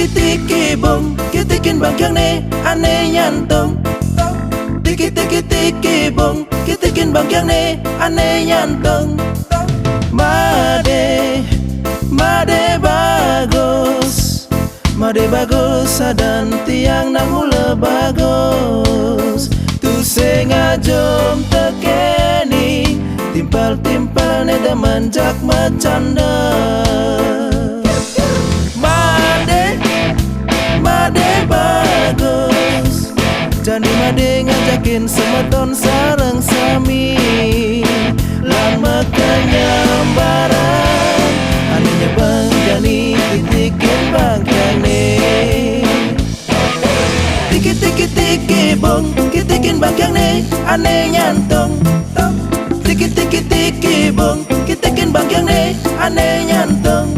Tiki bong, kitikin bangkyang ne, ane nyantong. Tiki bong, kitikin bangkyang ne, ane nyantong. Made bagus, dan tiang namula bagus. Tu sengajom tekeni, timpal-timpal neda manjak macanda. Made bagus, jadi made ngajakin semeton sareng sami. Lama kenyambaran, anehnya bangkyang ni, titikin bangkyang ni. Tiki bong, kitikin bangkyang ni, aneh nyantong. Tiki bong, kitikin bangkyang ni, aneh nyantong.